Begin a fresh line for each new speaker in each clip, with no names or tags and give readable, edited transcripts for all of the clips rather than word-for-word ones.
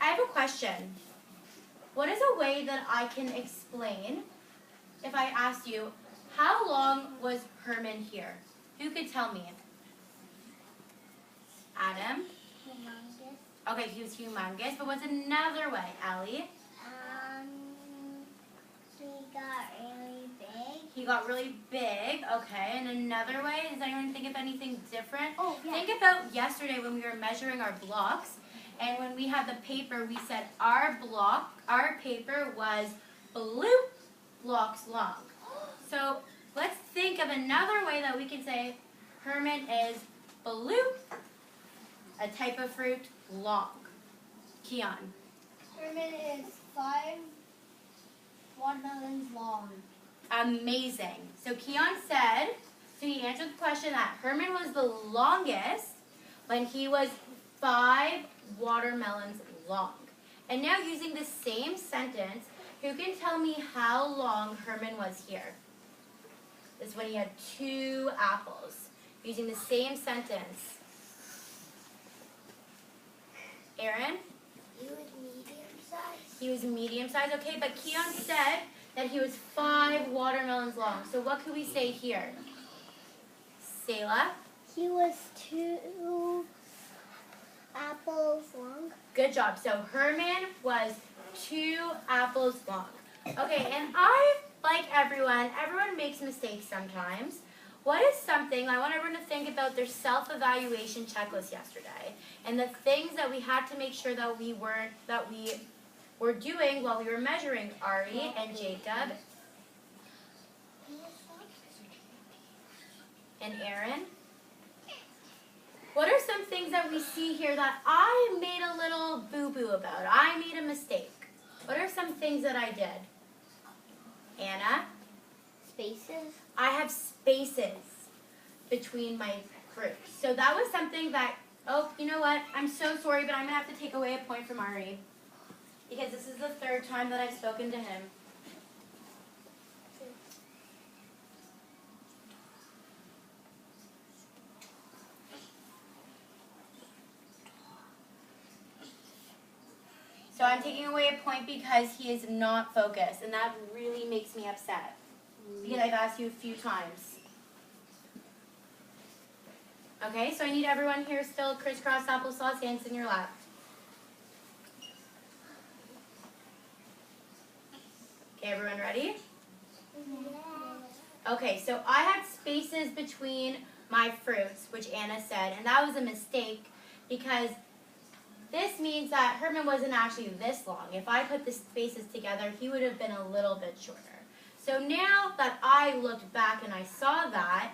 I have a question. What is a way that I can explain if I asked you, how long was Herman here? Who could tell me? Adam?
Humongous.
Okay, he was humongous, but what's another way, Allie?
He got really big.
He got really big, okay. And another way, does anyone think of anything different?
Oh, yeah.
Think about yesterday when we were measuring our blocks, and when we had the paper, we said our paper was blue blocks long. So let's think of another way that we can say Herman is blue, a type of fruit, long. Keon.
Herman is 5 watermelons long.
Amazing. So Keon said, so he answered the question that Herman was the longest when he was 5 watermelons long. And now using the same sentence, who can tell me how long Herman was here? This is when he had 2 apples. Using the same sentence. Aaron?
He was medium sized.
He was medium sized, okay, but Keon said that he was 5 watermelons long. So what could we say here? Selah?
He was 2 apples long.
Good job. So Herman was 2 apples long. Okay, and like everyone makes mistakes sometimes. What is something, I want everyone to think about their self-evaluation checklist yesterday and the things that we had to make sure that we were doing while we were measuring Ari and Jacob and Aaron. What are some things that we see here that I made a little boo-boo about? I made a mistake. What are some things that I did? Anna?
Spaces.
I have spaces between my fruits. So that was something that, oh, you know what? I'm so sorry, but I'm going to have to take away a point from Ari. Because this is the 3rd time that I've spoken to him. So I'm taking away a point because he is not focused, and that really makes me upset. Because I've asked you a few times. Okay, so I need everyone here still crisscross applesauce, hands in your lap. Okay, everyone ready? Okay, so I had spaces between my fruits, which Anna said, and that was a mistake because this means that Herman wasn't actually this long. If I put the spaces together, he would have been a little bit shorter. So now that I looked back and I saw that,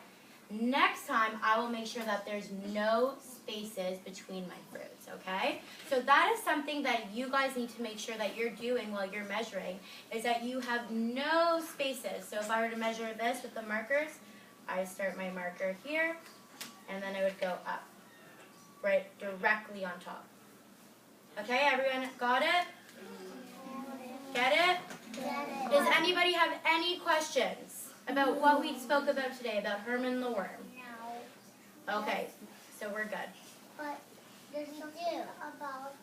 next time I will make sure that there's no spaces between my fruits, okay? So that is something that you guys need to make sure that you're doing while you're measuring, is that you have no spaces. So if I were to measure this with the markers, I start my marker here, and then I would go up, right directly on top. Okay, everyone got it? Get it? Does anybody have any questions about what we spoke about today, about Herman the worm?
No.
Okay, so we're good.
But there's something about